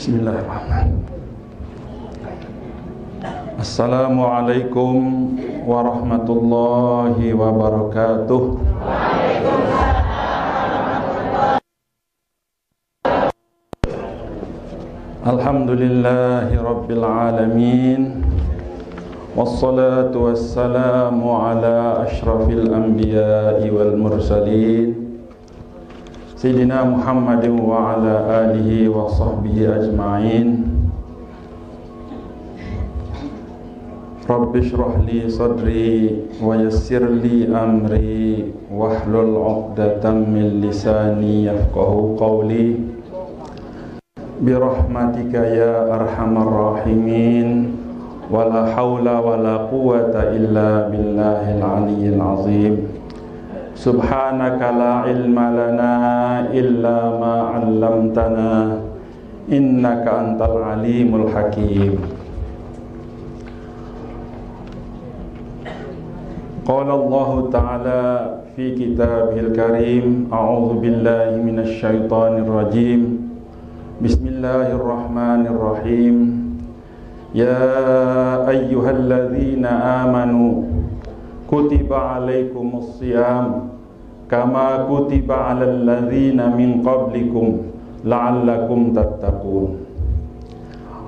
Bismillahirrahmanirrahim. Assalamualaikum warahmatullahi wabarakatuh. Alhamdulillahi rabbil alamin. Wassalatu wassalamu ala ashrafil anbiya'i wal mursalin Sayyidina Muhammadin wa ala alihi wa sahbihi ajma'in. Rabbi shrah li sadri wa yassir li amri wahlul 'uqdatam min lisani yafqahu qawli birahmatika ya arhamar rahimin. Wala haula wala quwwata illa billahil aliyyil azim. Subhanaka la ilma lana illa ma 'allamtana innaka antal alimul hakim. Qala Allah ta'ala fi kitabihil karim, a'udzu billahi minasy syaithanir rajim. Bismillahirrahmanirrahim. Ya ayyuhalladzina amanu kutiba alaikumus shiyam kama kutiba alal ladzina min qablikum la'allakum tattaqun.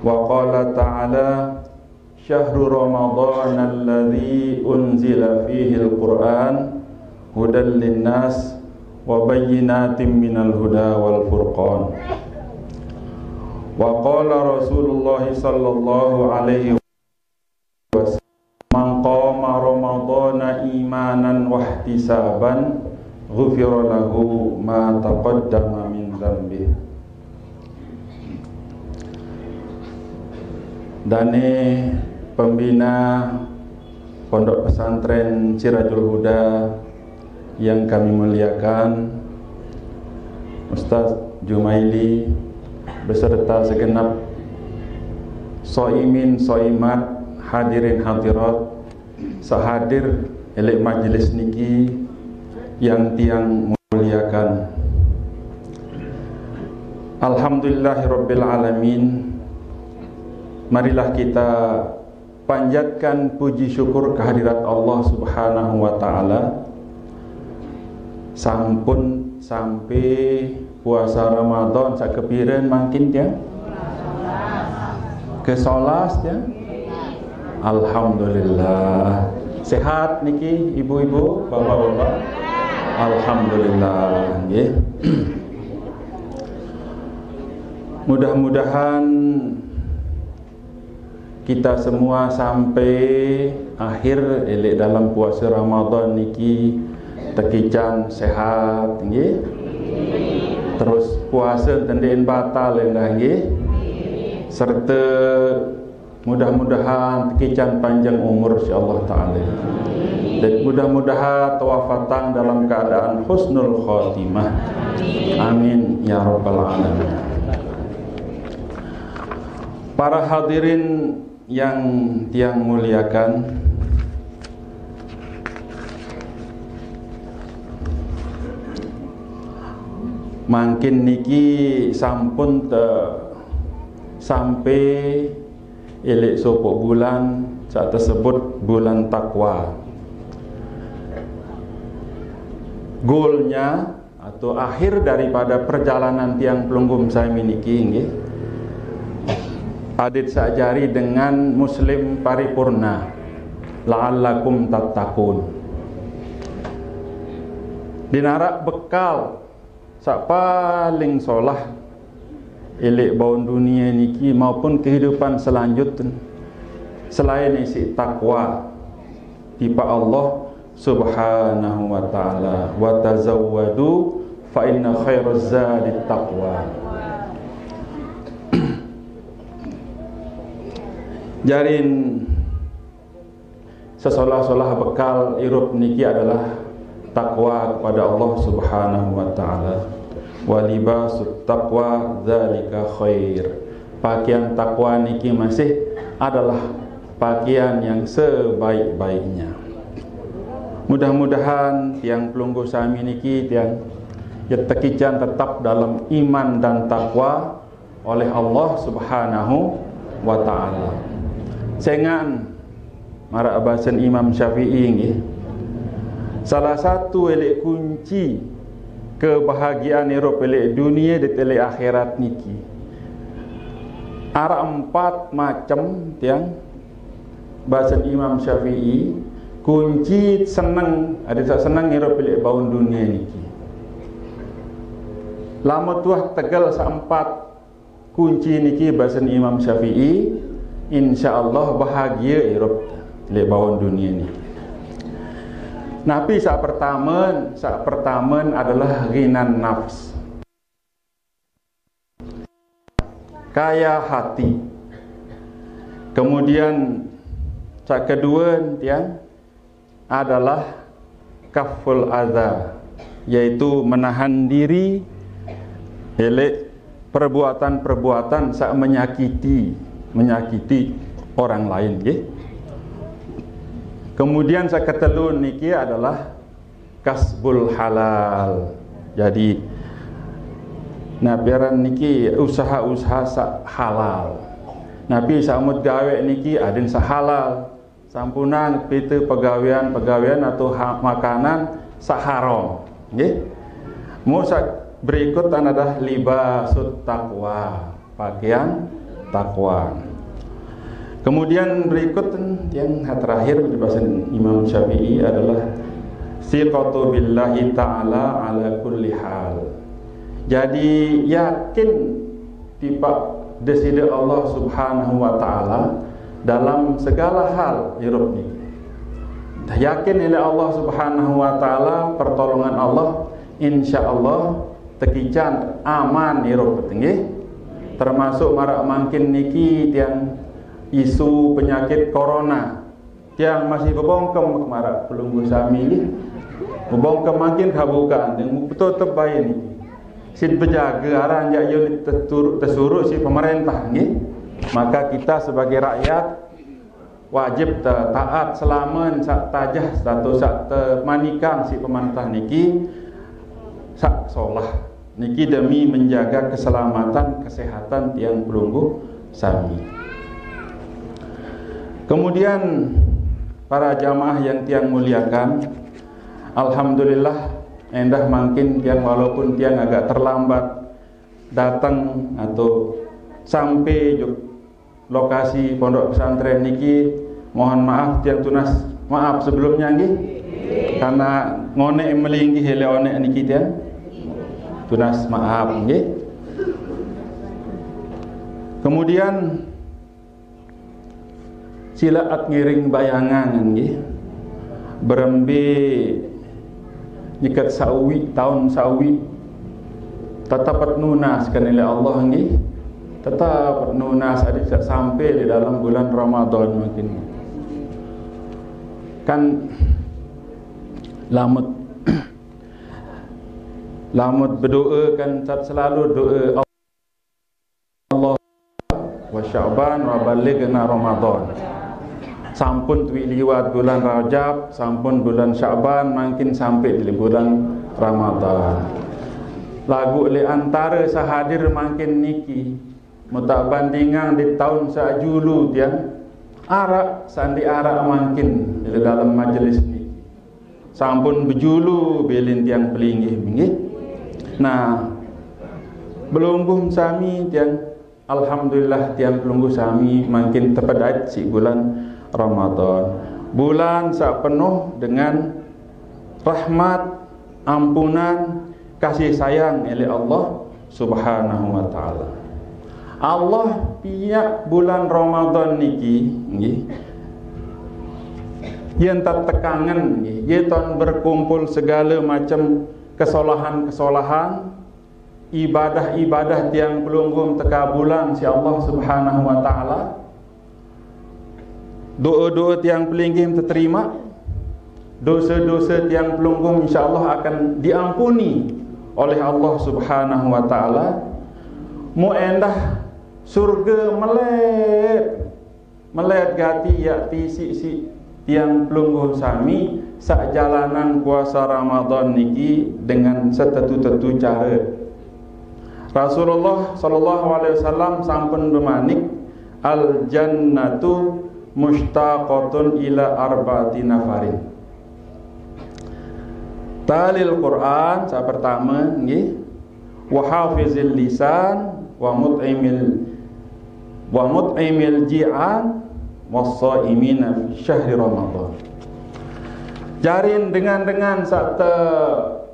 Wa qala ta'ala syahru ramadhana alladzi unzila fihi al-Qur'an hudan linnas wa bayyinatin minal huda wal furqan. Wa qala Rasulullah sallallahu alaihi wasallam man qama ramadhana imanan wa ihtisaban ghufira lahu ma taqaddama min dzambi. Dane pembina Pondok Pesantren Sirajul Huda yang kami muliakan, Ustaz Jumaili beserta segenap soimin soimat, hadirin hadirat sahadir elek majelis niki yang tiang muliakan. Alhamdulillahirabbil alamin. Marilah kita panjatkan puji syukur kehadirat Allah Subhanahu wa taala. Sampun sampai puasa Ramadan sakepireun mangkin dia? Ke-11 dia? Alhamdulillah. Sehat niki ibu-ibu, bapak-bapak? Alhamdulillah nggih. Mudah-mudahan kita semua sampai akhir elek dalam puasa Ramadan niki tekican sehat nggih. Terus puasa tendein batal endah nggih. Serta mudah-mudahan tekican panjang umur insyaallah taala. Dan mudah-mudahan tawafatang dalam keadaan husnul khotimah. Amin ya rabbal alamin. Para hadirin yang tiang muliakan, mangkin niki sampun sampai elek sopok bulan saat tersebut bulan takwa. Goalnya atau akhir daripada perjalanan tiang pelunggum saya niki nggih adit sajari dengan muslim paripurna, la'allakum tattaqun. Dinarak bekal sak paling solah elek baun dunia niki maupun kehidupan selanjutnya selain isi takwa tiba Allah Subhanahu wa taala, wa tazawwadu fa inna khairaz zadit taqwa. Jarin sesolah-solah bekal irup niki adalah takwa kepada Allah Subhanahu wa taala. Wa libasut taqwa dzalika khair. Pakaian takwa niki masih adalah pakaian yang sebaik-baiknya. Mudah-mudahan tiang pelunggu sami niki tiang ya tekican tetap dalam iman dan takwa oleh Allah Subhanahu wa taala. Sengan marak bahasan Imam Syafi'i nggih. Salah satu elek kunci kebahagiaan Eropa elek dunia dan elek akhirat niki. Ada 4 macam tiang bahasan Imam Syafi'i kunci senang, ada tak senang Eropa elek baun dunia niki. Lama tuah tegal sa-4 kunci niki bahasan Imam Syafi'i, insya-Allah bahagia Eropa elek baun dunia ni. Nabi saat pertama adalah ghinan nafs, kaya hati. Kemudian saat kedua tiang adalah kaful adza, yaitu menahan diri elek perbuatan-perbuatan sak menyakiti orang lain nggih. Kemudian saya ketelun niki adalah kasbul halal. Jadi nabiaran niki usaha-usaha sak halal. Nabi samud gawe niki adin sak halal. Sampunan pita pegawaian atau makanan sak haram. Nggih. Mu sak berikut adalah libasut taqwa, pakaian takwa. Kemudian berikut yang terakhir di bahasa Imam Syafi'i adalah siqatu billahi ta'ala ala kulli hal. Jadi yakin tiba desida Allah Subhanahu wa taala dalam segala hal hidup ni. Yakin oleh Allah Subhanahu wa taala, pertolongan Allah insyaallah tekican aman hidup tinggi. Termasuk marak makin niki tiang isu penyakit corona yang masih berbongkem kemarak pelunggu sami ni berbongkem makin habukan yang betul terbaik ni sin berjaga arah jak yo tersuruh si pemerintah ni. Maka kita sebagai rakyat wajib taat selama sak tajah atau sak manikan si pemerintah niki sak solah niki demi menjaga keselamatan kesehatan tiang pelunggu sami. Kemudian para jamaah yang tiang muliakan, alhamdulillah endah makin tiang walaupun tiang agak terlambat datang atau sampai lokasi pondok pesantren niki, mohon maaf tiang tunas maaf sebelumnya nggih karena ngonek melinggi hele onek niki tiang tunas maaf nggih. Kemudian silaat ngiring bayangan nggih berembe nyikat sawi tahun sawi tetap nunas kan oleh Allah nggih, tetap nunas adik sampai di dalam bulan Ramadan makin kan lamut berdoa kan selalu doa Allah wa Sya'ban wa balighna Ramadan. Sampun tuwi liwat bulan Rajab, sampun bulan Sya'ban, makin sampai di bulan Ramadan. Lagu le antara sahadir makin niki mutak bandingan di tahun sajulu tiang arak sandi arak makin di dalam majelis ni. Sampun bejulu belin tiang pelinggih nggih. Nah, belungguh sami tiang alhamdulillah tiang pelungguh sami makin tepadat si bulan Ramadan, bulan sak penuh dengan rahmat, ampunan, kasih sayang oleh Allah Subhanahu wa taala. Allah pihak bulan Ramadan niki nggih yen tak tekangan nggih, yen ton berkumpul segala macam kesalahan-kesalahan, ibadah-ibadah tiang pelunggum tekabulan si Allah Subhanahu wa taala. Doa-doa tiang pelinggih terterima, dosa-dosa tiang pelunggum insya-Allah akan diampuni oleh Allah Subhanahu wa taala. Mu endah surga melet gati yakti si tiang pelungguh sami sak jalanan puasa Ramadan niki dengan setetu-tetu cara. Rasulullah sallallahu alaihi wasallam sampun bemanik al jannatu mushtaqatun ila arba'ati nafarin. Talil Quran sa pertama nggih, wa hafizil lisan wa mut'imil ji'an was-shaimina fi syahri Ramadan. Jarin dengan sak te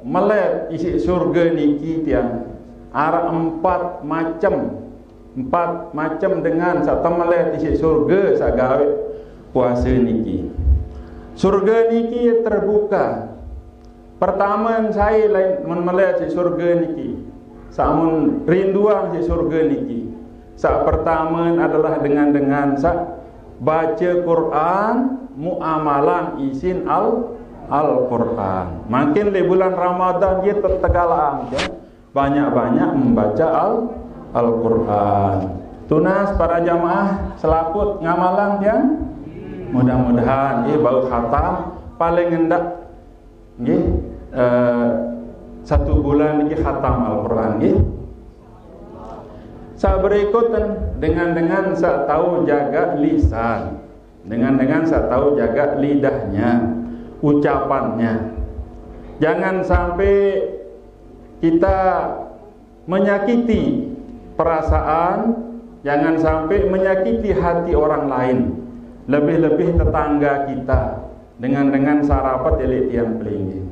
melet isi surga niki tiang ara empat macam dengan sak te melet isi surga sak gawe puasa niki. Surga niki terbuka. Pertama saya lain melet isi surga niki. Samun rinduan isi surga niki. Sak pertama adalah dengan sak baca Quran, muamalan isin Al-Quran. Makin di bulan Ramadan dia tertegalang ya. Banyak-banyak membaca Al-Quran. Tunas para jamaah selaput ngamalang ya. Mudah-mudahan ya bau khatam paling hendak ya, 1 bulan ini khatam Al-Quran ya. Sa berikutnya dengan sa tahu jaga lisan, dengan sa tahu jaga lidahnya, ucapannya. Jangan sampai kita menyakiti perasaan, jangan sampai menyakiti hati orang lain, lebih-lebih tetangga kita dengan sarapat elitian pelinggi.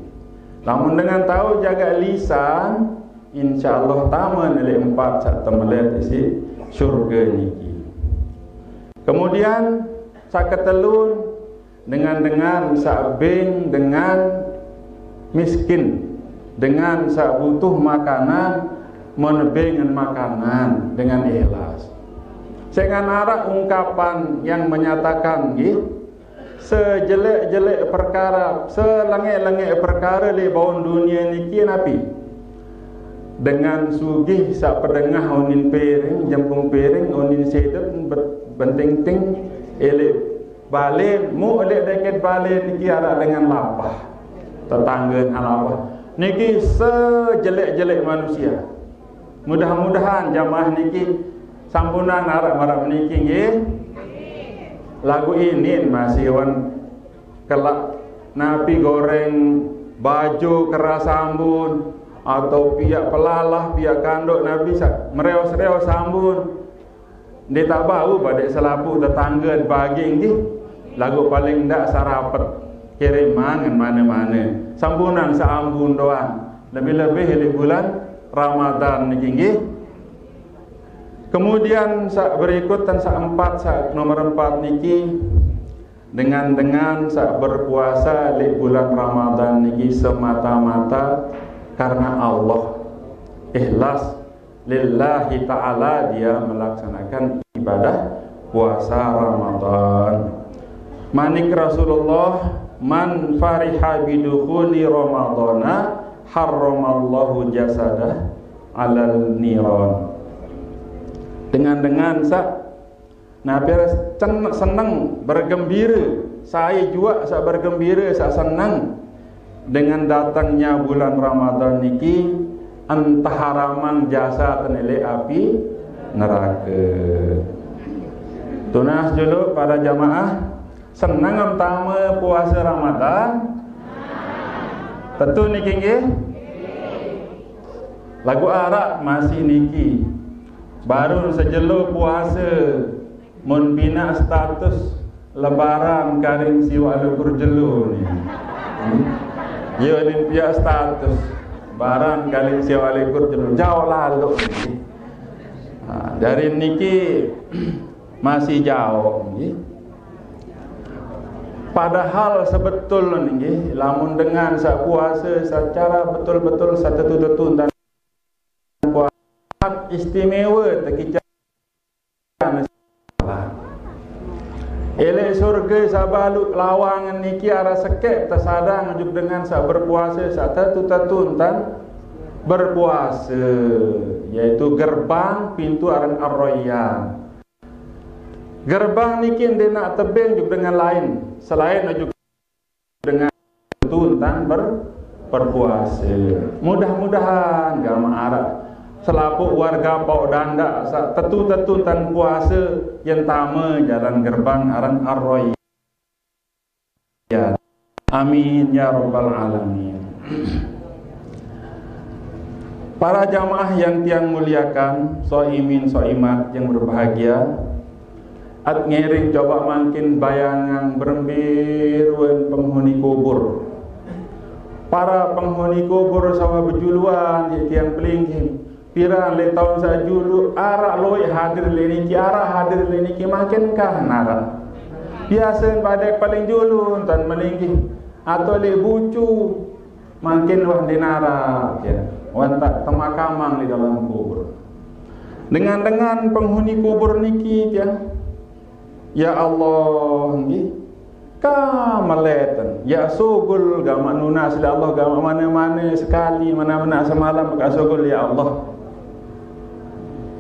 Namun dengan tahu jaga lisan, insyaallah taman oleh 4 sak temelet isi syurga niki. Kemudian sak ketelun dengan sak beng dengan miskin, dengan sak butuh makanan menebengan makanan dengan ikhlas. Saya arah ungkapan yang menyatakan nggih, sejelek-jelek perkara, selengek-lengek perkara di bawah dunia niki napi. Dengan sugih sak pedengah onin piring, jempung piring onin sedep benting-ting elek balik mu elek deket balik niki ada dengan lapah. Tetangga lapah. Niki sejelek-jelek manusia. Mudah-mudahan jamaah niki sampunan arep-arep niki nggih. Lagu ini masih wan kelak napi goreng baju keras sambun atau pihak pelalah, pihak kandok Nabi mereos-reos sambun. Dia tak bau badai selapu tetangga bagi ini. Lagu paling ndak sarapet kirim mangan mana-mana. Sambunan seambun doang. Lebih-lebih di bulan Ramadan niki. Kemudian sak berikut dan sak nomor 4 niki dengan sak berpuasa di bulan Ramadan niki semata-mata karena Allah, ikhlas lillahi ta'ala dia melaksanakan ibadah puasa Ramadan. Manik Rasulullah, man fariha bidukhuli Ramadana harramallahu jasadah alal niran. Dengan sak Nabi senang bergembira, saya juga sak bergembira, sak senang dengan datangnya bulan Ramadan niki, entah haraman jasa tenele api neraka. Tunas dulu para jamaah, senang pertama puasa Ramadan. Tentu niki nggih. Lagu Arab masih niki. Baru sejelo puasa mun bina status lebaran karing siwa lukur jelo ni. Yo ni pia status barang kali siwa likur jelo jauh lalu niki. Dari niki masih jauh nggih. Padahal sebetul nggih lamun dengan sak puasa secara betul-betul satu dan puasa istimewa tekica elek surga sabaluk lawangan niki ara sekek tersadang juk dengan sak berpuasa sak tatu dan berpuasa, yaitu gerbang pintu aran Ar-Rayyan. Gerbang niki dia nak tebeng juk dengan lain selain juk dengan tuntan berpuasa. Mudah-mudahan gama Arab selapuk warga Pau Danda tetu-tetu tan puasa yang tama jalan gerbang aran Ar-Roy. Amin ya rabbal alamin. Para jamaah yang tiang muliakan, soimin soimat yang berbahagia, at ngering coba makin bayangan berembir wen penghuni kubur. Para penghuni kubur sama berjuluan di tiang pelingking. Pirang le tahun sajulu arak loi hadir le niki arak hadir le niki makin kah nara. Biasa pada paling julu tan melingking atau le bucu makin wah dinara ya. Wantak temakamang di dalam kubur. Dengan penghuni kubur niki ya Allah nggih kamaletan ya sugul gama nuna sila Allah gama mana-mana sekali mana-mana semalam ka sugul ya Allah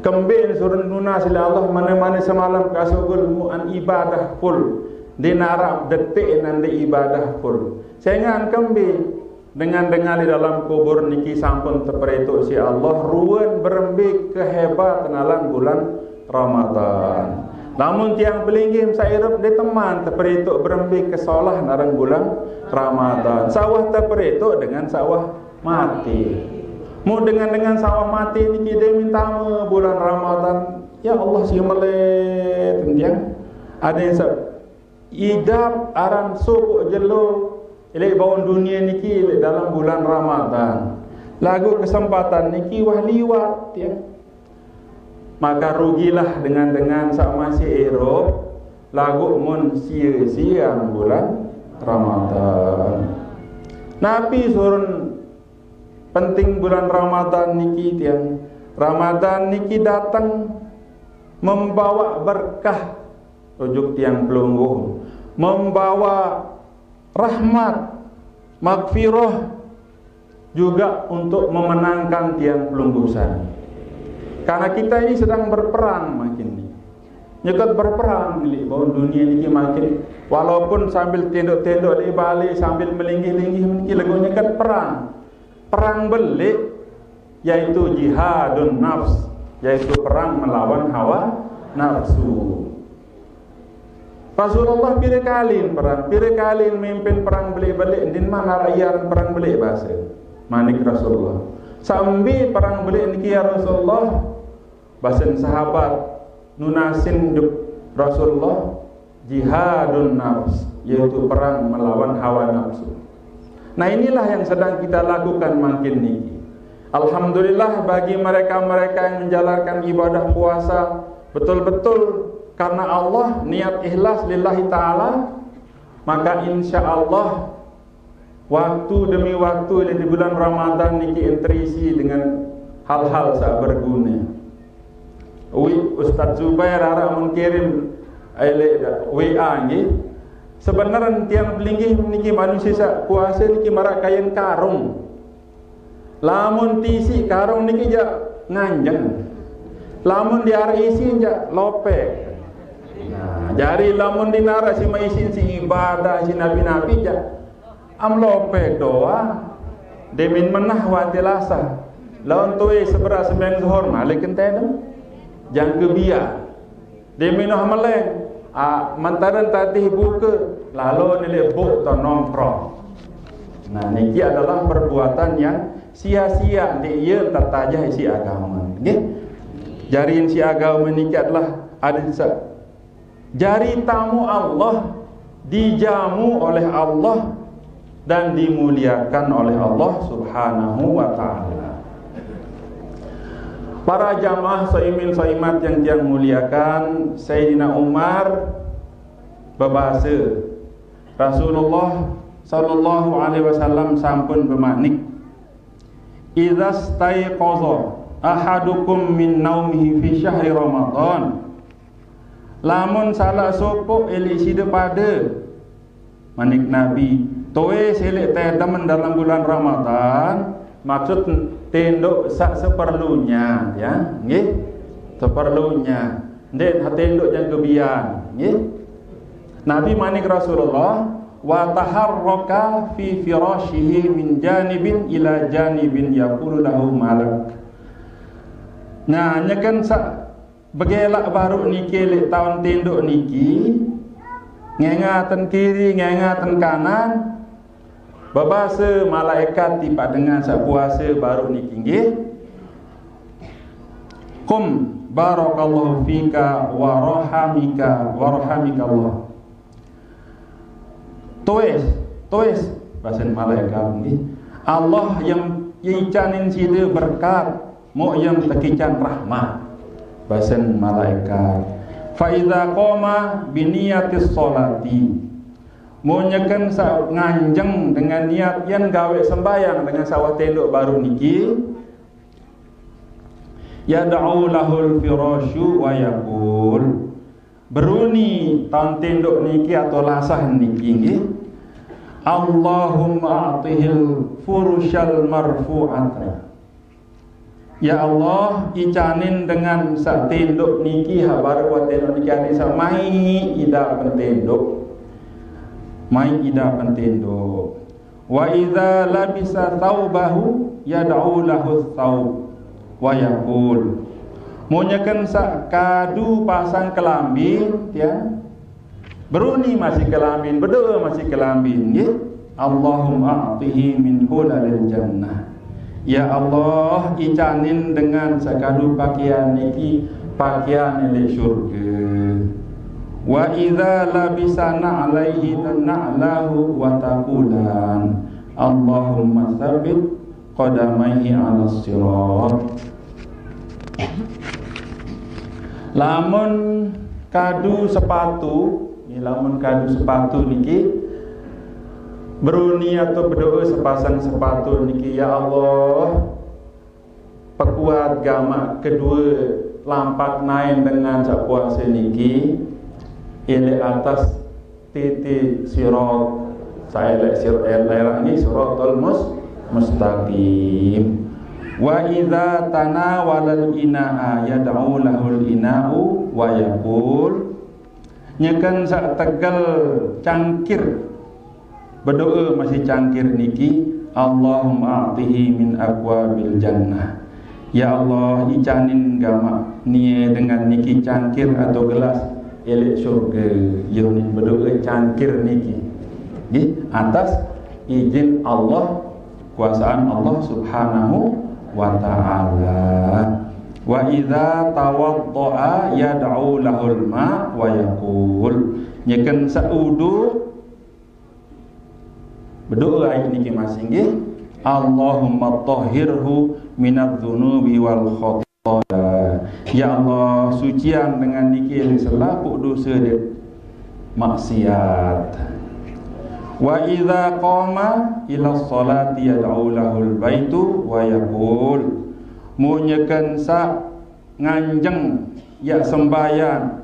kembali surun nuna sila Allah mana-mana semalam ka sugul mu'an ibadah full dinarap detik nanti ibadah full sengan kembali dengan di dalam kubur niki sampun teperetuk si Allah ruan berembik kehebatan alam bulan Ramadan. Namun tiang belinggim sairup di teman teperetuk berembik kesolah narang bulan Ramadan. Sawah teperetuk dengan sawah mati. Mu dengan sawah mati niki dia minta bulan Ramadan. Ya Allah si melet tiang. Ada yang idap aran suku jelo ilai bawon dunia niki dalam bulan Ramadan. Lagu kesempatan niki wah liwat tiang. Maka rugilah dengan sama si Eropa lagu mun sia-sia bulan Ramadan. Nabi surun penting bulan Ramadan niki tiang. Ramadan niki datang membawa berkah rujuk tiang pelungguh, membawa rahmat, magfirah juga untuk memenangkan tiang pelunggusan. Karena kita ini sedang berperang makin ni. Nyekat berperang ni bawon dunia ni makin walaupun sambil tenduk-tenduk di balik sambil melinggih-linggih ni lagu nyekat perang. Perang belik yaitu jihadun nafs, yaitu perang melawan hawa nafsu. Rasulullah pira kali perang, pira kali memimpin perang belik-belik din mana rakyat perang belik bahasa. Manik Rasulullah. Sambil perang belik niki ya Rasulullah bahasan sahabat nunasin Rasulullah jihadun nafs, yaitu perang melawan hawa nafsu. Nah inilah yang sedang kita lakukan makin niki. Alhamdulillah bagi mereka-mereka yang menjalankan ibadah puasa betul-betul karena Allah, niat ikhlas lillahi ta'ala, maka insya Allah waktu demi waktu di bulan Ramadan niki terisi dengan hal-hal sak berguna. Ustaz Zubair ara mengirim WA nggih. Sebenarnya tiang belinggih niki manusia sak puasa niki marak kain karung. Lamun tisi karung niki ja nganjeng. Lamun diar isi ja lopek. Nah, jari lamun dinara si maisin si ibadah si nabi-nabi ja amlopek doa. Demin menah wa tilasa. Lawan tuwe seberas sembilan zuhur malik enten. Jangan kebiar. Demin noh meleng. Mantaran tatih buka lalu nilai buk atau nongkrong. Nah niki adalah perbuatan yang sia-sia dia tertajah isi agama. Nggih. Jari isi agama niki adalah ada jari tamu Allah, dijamu oleh Allah dan dimuliakan oleh Allah Subhanahu wa taala. Para jamaah saimin saimat yang diang muliakan, Sayyidina Umar berbahasa Rasulullah sallallahu alaihi wasallam sampun bermaknik idza staiqaza ahadukum min naumihi fi syahri Ramadan, lamun salah sopok elisi pada manik Nabi toe selek tedaman dalam bulan Ramadan, maksud tenduk sak seperlunya ya nggih, seperlunya den tenduk yang kebian nggih. Nabi manik Rasulullah wa taharraka fi firashihi min janibin ila janibin yaqulu lahu malak. Nah, nyekan sak begelak baru niki lek tahun tinduk niki ngengatan kiri ngengatan kanan babasa malaikat tiba dengan sak puasa baru niki nggih kum barakallahu fika wa rahamika Allah. Tuis bahasa malaikat nggih Allah yang yicanin sida berkat mu yang tekican rahmat bahasa malaikat. Fa iza qama bi niyatis sholati mu nyekan nganjeng dengan niat yang gawe sembayang dengan sawah tenduk baru niki yad'u lahul firasyu wa yaqul beruni tahun tenduk niki atau lasah niki nggih Allahumma a'tihil furushal marfu'ata. Ya Allah, icanin dengan sak tenduk niki habar wa tenduk niki ati samai ida pentenduk. Mai ida pentenduk. Wa idza labisa thawbahu yad'u lahu thawb wa yaqul. Munyakan sak kadu pasang kelambin ya. Beruni masih kelambin, berdoa masih kelambin nggih. Allahumma a'tihi min hulalil jannah. Ya Allah, icanin dengan sakadu pakaian niki pakaian di syurga. Wa idza labisa na'alaihi na'lahu wa taqulan. Allahumma tsabbit qadamaihi 'alas sirat. Lamun kadu sepatu lamun kadu sepatu niki beruni atau berdoa sepasang sepatu niki ya Allah pekuat gamak kedua lampat naik dengan sak puasa niki ile atas titik sirat saya lek sirat ni siratul mustaqim wa idza tanawalal inaa yad'u lahul ina'u wa yaqul nyekan sak tegal cangkir berdoa masih cangkir niki Allahumma a'tihi min abwabil jannah. Ya Allah icanin gamak nie dengan niki cangkir atau gelas elek syurga yunin berdoa cangkir niki nggih atas izin Allah kuasaan Allah subhanahu wa ta'ala. Wa idza tawaddaa yad'u lahul ma wa yaqul nyekan saudu berdoa niki masing nggih Allahumma tahhirhu minadz-dzunubi wal khotaya. Ya Allah sucian dengan niki selapuk dosa dia maksiat. Wa idza qama ila sholati yad'u lahul baitu wa yaqul munyakan sak nganjeng ya sembahyang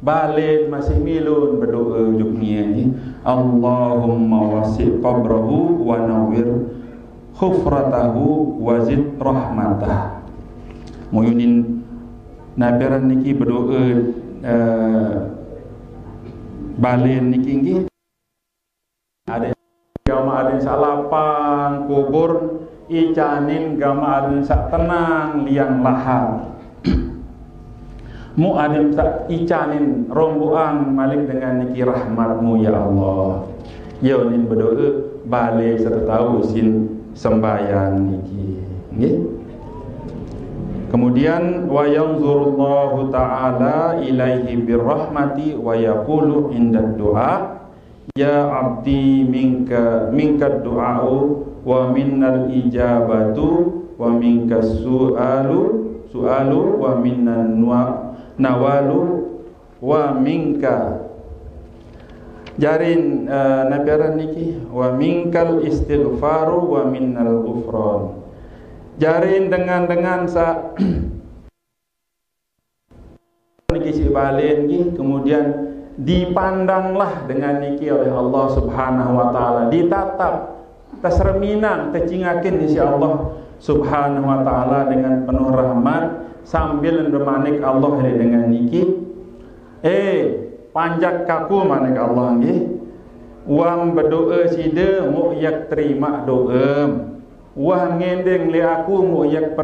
balik masih milun berdoa juknya ni Allahumma wasi' qabrahu wa nawwir khufratahu wa zid rahmatah. Muyunin nabiran niki berdoa balik niki nggih ada jamaah ada salapang kubur icanin gama adem sak tenang liang lahar mu adem sak icanin romboan malik dengan niki rahmatmu ya Allah yonin berdoa balik serta tahu sin sembahyang niki nggih. Kemudian wa yanzurullahu ta'ala ilaihi birrahmati wa yaqulu inda du'a ya abdi minka du'a'u wa minnal ijabatu wa minkas su'alu wa minnan nawalu wa minka jarin nabiaran niki wa minkal istighfaru wa minnal ghufran jarin dengan sa niki si balen niki kemudian dipandanglah dengan niki oleh Allah Subhanahu wa taala ditatap tasreminan tecingakin insyaallah Subhanahu wa taala dengan penuh rahmat sambil bermanik Allah dengan niki panjak kaku manik Allah nggih wang berdoa sida mu yak terima doa wah ngendeng li aku mu yak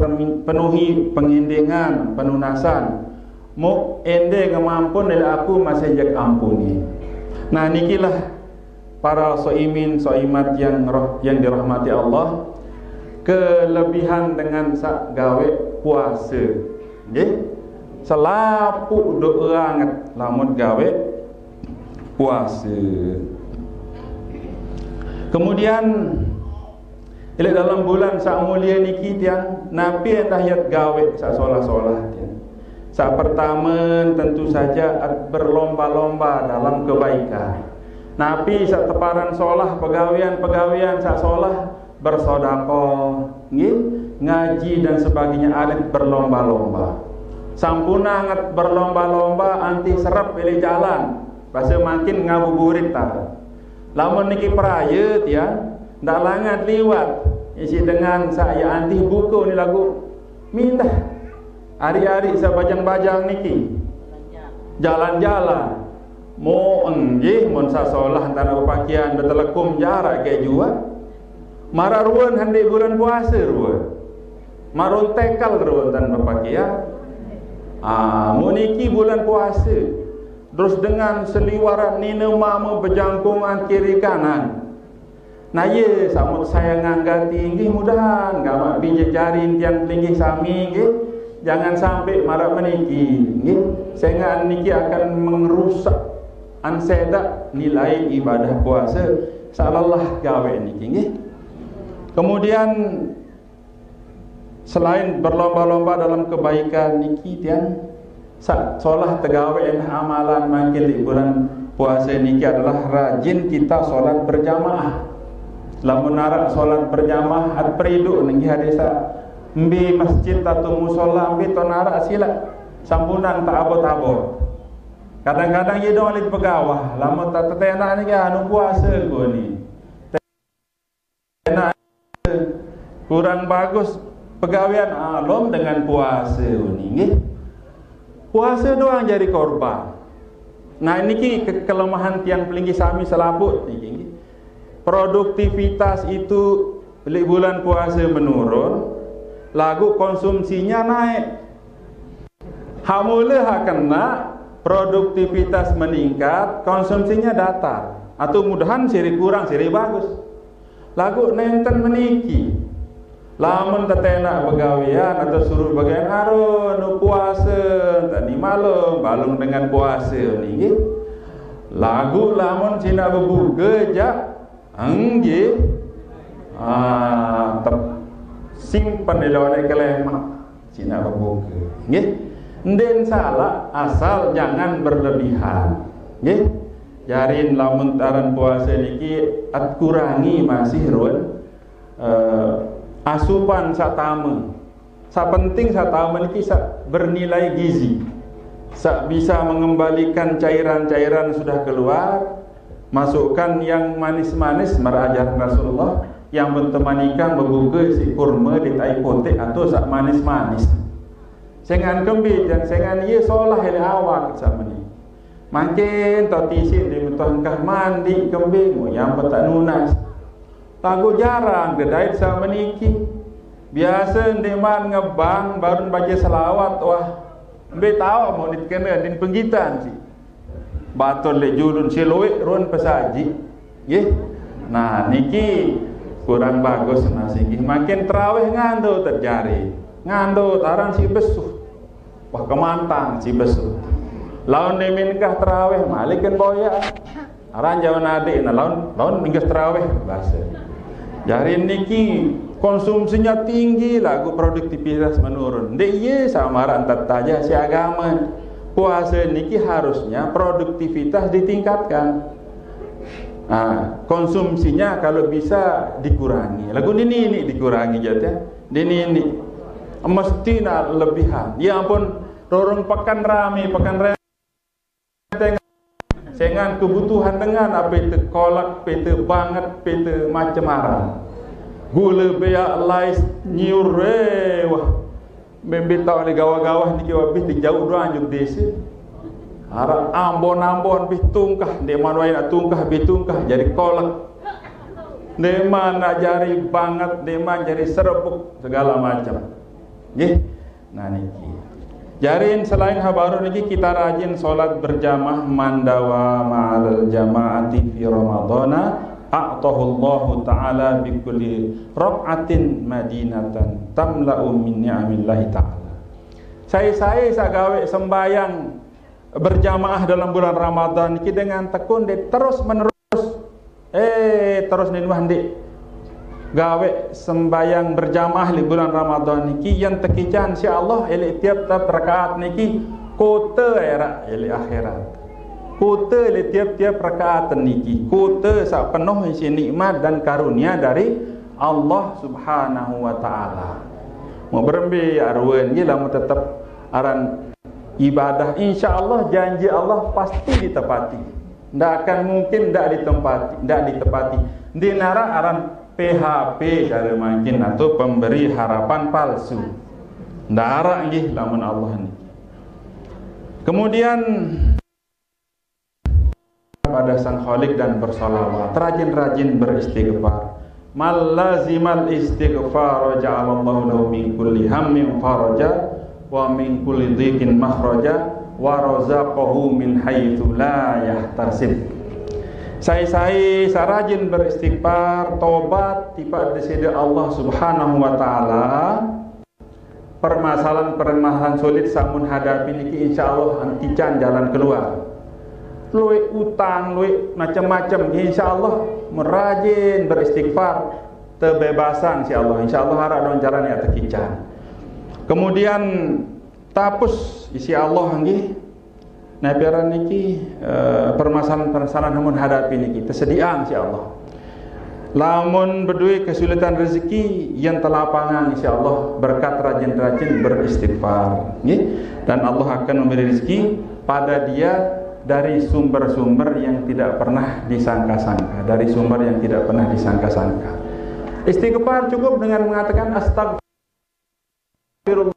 penuhi pengendengan penunasan mu endeng ngamampun li aku masih jak ampuni. Nah nikilah para soimin soimat yang dirahmati Allah, kelebihan dengan sak gawe puasa. Nggih, selapu doa anget lamun gawe puasa. Kemudian dalam bulan sak mulia niki tiang nabi entah yat gawe sak solah-solah tiang. Sak pertama tentu saja berlomba-lomba dalam kebaikan. Nabi sak teparan solah pegawean sak solah bersedekah, ngaji dan sebagainya adat berlomba-lomba. Sampuna angat berlomba-lomba anti serap pilih jalan. Pasal makin ngabuburit ta. Lamun niki peraya tiang ndak langat liwat isi dengan saya anti buku ni lagu minta hari-hari saya bajang-bajang niki jalan-jalan mo enggih mun sasolah antara pakaian betelekum jarak ke jua mararuan hande bulan puasa ruan marun tekal ruan tan pakaian muniki bulan puasa terus dengan seliwaran nina mama berjangkungan kiri kanan. Nah ye samut saya nganggati nggih mudahan gamak bijejarin tiang tinggi sami nggih jangan sampai marah meniki nggih sehingga niki akan merusak anseda nilai ibadah puasa salallah gawe niki nggih. Kemudian selain berlomba-lomba dalam kebaikan niki tiang solah tegawe amalan makin di bulan puasa niki adalah rajin kita solat berjamaah. Lamun narak solat berjamaah at peridu nenggi hadisa mbi masjid atau musola mbi to narak sila sampunan tak abot-abot. Kadang-kadang ye dong alit pegawah lamun tak tetena ni anu puasa go ni. Tena kurang bagus pegawean alom dengan puasa ni nggih. Puasa doang jadi korban. Nah niki kelemahan tiang pelinggi sami selaput niki. Produktivitas itu beli bulan puasa menurun, lagu konsumsinya naik. Hamula kena produktivitas meningkat, konsumsinya datar. Atau mudahan siri kurang, siri bagus. Lagu nenten meniki. Lamun tetena begawian atau suruh bagian arun puasa tadi malam balung dengan puasa ni. Lagu lamun cina bebuka jak angge simpan di lawan kelemak cina bebuka nggih nden salah asal jangan berlebihan nggih jarin lamun taran puasa niki at kurangi masih ruan asupan satama sa penting satama niki sa bernilai gizi sa bisa mengembalikan cairan-cairan sudah keluar. Masukkan yang manis-manis merajar Rasulullah yang bertemanikan membuka si kurma di tai potek atau sak manis-manis. Sengan kembi dan sengan ye solah ele awak sama ni. Makin totisi di mutangkah mandi kembi mo yang petak nunas. Lagu jarang gedait sama niki. Biasa ndeman ngebang baru baca selawat wah. Mbe tahu mau dikena din penggitan sih. Batul le julun silowe ron pesaji nggih. Nah niki kurang bagus nasiki makin terawih ngando terjari ngando taran si besuh wah kemantang si besuh lawan deminkah terawih malikan boya aran jawan adik nah lawan minggas terawih bahasa jari niki konsumsinya tinggi lagu produktivitas menurun ndek ye samaran tataja si agama. Puasa niki harusnya produktivitas ditingkatkan. Nah, konsumsinya kalau bisa dikurangi. Lagu ini dikurangi jatnya. Ini mesti nak lebihan. Ya ampun, dorong pekan rame. Dengan kebutuhan dengan apa itu kolak, itu banget, itu macam arah. Gula beak lais nyur wah. Membitau ni gawah-gawah ni kiwabih ti jauh doang juk desa. Harap ambon bih tungkah, de manuai nak tungkah bih tungkah jadi kolak. Dema nak jari banget, dema jari serbuk segala macam. Nggih. Nah niki. Jarin selain habaru niki kita rajin solat berjamaah mandawa ma'al jamaati fi ramadhana a'tahu Allah taala bi kulli raq'atin madinatan tamla'u min ni'amillahi ta'ala. Saya gawe sembayang berjamaah dalam bulan Ramadan niki dengan tekun terus menerus terus ninwahndi gawe sembayang berjamaah di bulan Ramadan niki yang tekican insyaallah eli tiap-tiap rakaat niki kota era eli akhirat. Kota eli tiap-tiap rakaat niki kota sak penuh isi nikmat dan karunia dari Allah Subhanahu wa taala. Mau berembe arwen ye lamun tetap aran ibadah insyaallah janji Allah pasti ditepati. Tidak akan mungkin tidak ditepati. Dinara aran PHP cara makin atau pemberi harapan palsu. Ndara nggih lamun Allah ni. Kemudian pada Sang Khalik dan bersalawat, rajin-rajin beristighfar. Mal lazimal istighfar ja'alallahu lahu min kulli hammin faraja wa min kulli dhiqin makhraja wa razaqahu min haitsu la yahtasib. Saya sarajin beristighfar, tobat tiba disida Allah Subhanahu wa taala. Permasalahan sulit samun hadapi niki insyaallah antican jalan keluar. Luwe utang, luwe macam-macam insyaallah merajin beristighfar tebebasan insyaallah. Insyaallah harap don jalan ya tekican. Kemudian tapus isi Allah nggih. Nah biaran niki permasalahan namun hadapi niki tersediaan insyaallah. Lamun berdua kesulitan rezeki yang telapangan insyaallah berkat rajin-rajin beristighfar nggih, dan Allah akan memberi rezeki pada dia dari sumber-sumber yang tidak pernah disangka-sangka, dari sumber yang tidak pernah disangka-sangka. Istighfar cukup dengan mengatakan astagfirullah.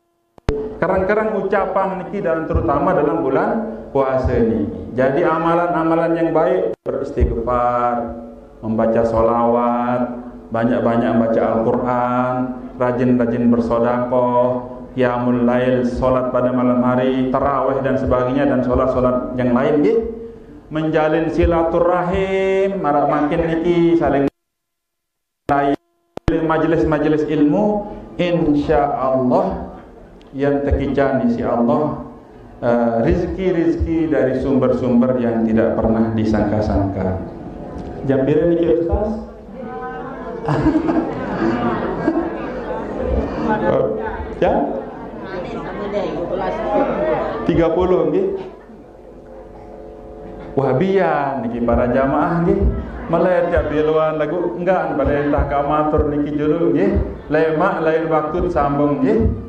Karang-karang ucapan niki dan terutama dalam bulan puasa ini. Jadi amalan-amalan yang baik beristighfar, membaca sholawat, banyak-banyak baca Al-Quran, rajin-rajin bersedekah, qiyamul lail, solat pada malam hari, tarawih dan sebagainya, dan solat-solat yang lain nggih. Menjalin silaturahim, makin niki saling majelis-majelis ilmu, insyaallah yang tekican isi Allah rizki dari sumber-sumber yang tidak pernah disangka-sangka. Jambir ini ke Ustaz? Ya? 30 nggih. Wahabiyan niki para jamaah nggih. Malah tiap biluan lagu enggak pada entah kamatur niki julu nggih. Lemak lain waktu sambung nggih.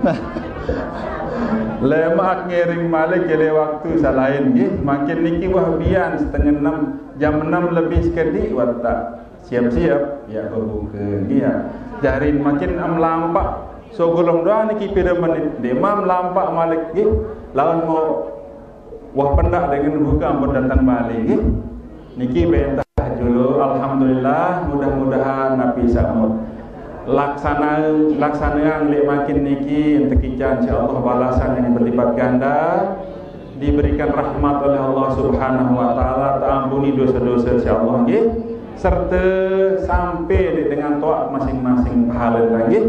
Nah, lemak ngiring malik kele waktu salain nggih, makin niki wahbian setengah 6 jam 6 lebih sekali watak siap-siap ya berbuka nggih ya. Jarin makin lampak so golong doa niki pira menit demam lampak malik nggih, lawan mau wah pendak dengan buka ampun datang balik nggih. Niki bentah dulu alhamdulillah, mudah-mudahan nabi samud laksanaan lek makin niki entekican insyaallah balasan yang berlipat ganda, diberikan rahmat oleh Allah Subhanahu wa taala, terampuni dosa-dosa insyaallah nggih, serta sampai dengan toat masing-masing pahala nggih.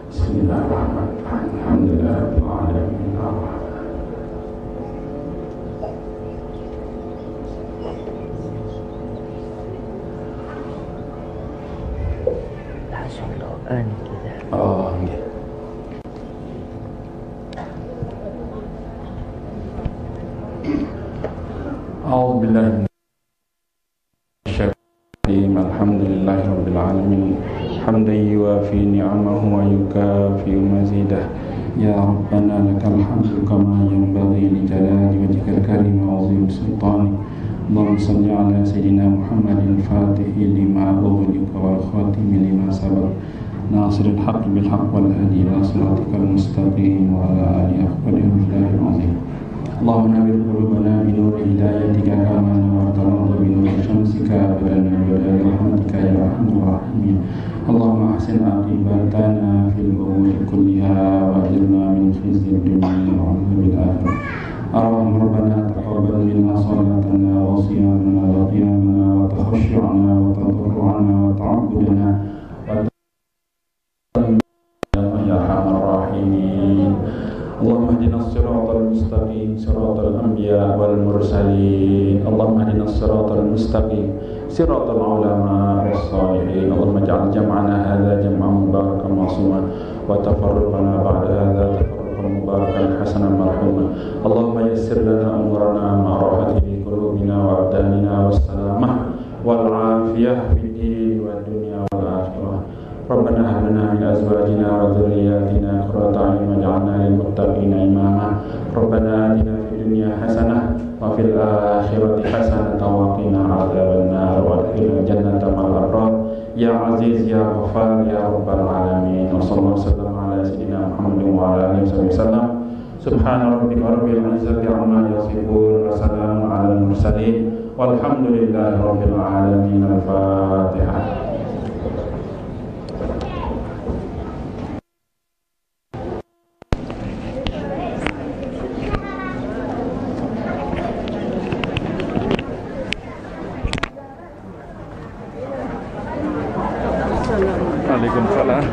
Bismillahirrahmanirrahim. Alhamdulillahirabbil alamin. Oh, nggih. A'udzubillahi minasyaitonir rajim. Alhamdulillahirabbil alamin. Hamdan yuwafi ni'amahu wa yukafi mazidah. Ya Rabbana lakal hamdu kama yanbaghi li jalali wajhikal karim wa 'azimi sultanik. Allahumma shalli ala sayyidina Muhammadin fatihi lima ughliqa wal khatimi lima sabaq. ناصر الحق بالحق والهادي إلى صراطك المستقيم وعلى آله حق قدره العظيم. اللهم نور قلوبنا بنور هدايتك كما نورت الأرض بنور شمسك أبدا أبدا برحمتك يا أرحم الراحمين. اللهم أحسن عاقبتنا في الأمور كلها وأجرنا من خزي الدنيا وعذاب الآخرة. اللهم ربنا تقبل منا صلاتنا وصيامنا وقيامنا وتخشعنا وتضرعنا وتعبدنا يا أرحم الراحمين. اللهم اهدنا الصراط المستقيم صراط الأنبياء والمرسلين. اللهم اهدنا الصراط المستقيم صراط العلماء والصالحين. اللهم اجعل جمعنا هذا جمعا مباركا معصوما وتفرقنا بعد هذا تفرقا مباركا حسنا مرحوما. اللهم يسر لنا أمورنا مع راحة قلوبنا وأبداننا والسلامة والعافية في الدين والدنيا والآخرة. ربنا هب لنا من أزواجنا وذرياتنا قرة أعين واجعلنا للمتقين إماما. ربنا آتنا في الدنيا حسنة وفي الآخرة حسنة وقنا عذاب النار وادخلنا الجنة مع الأبرار يا عزيز يا غفار يا رب العالمين. وصلى الله وسلم على سيدنا محمد وعلى آله وصحبه وسلم. سبحان ربك رب العزة عما يصفون وسلام على المرسلين والحمد لله رب العالمين. الفاتحة. Waalaikumsalam.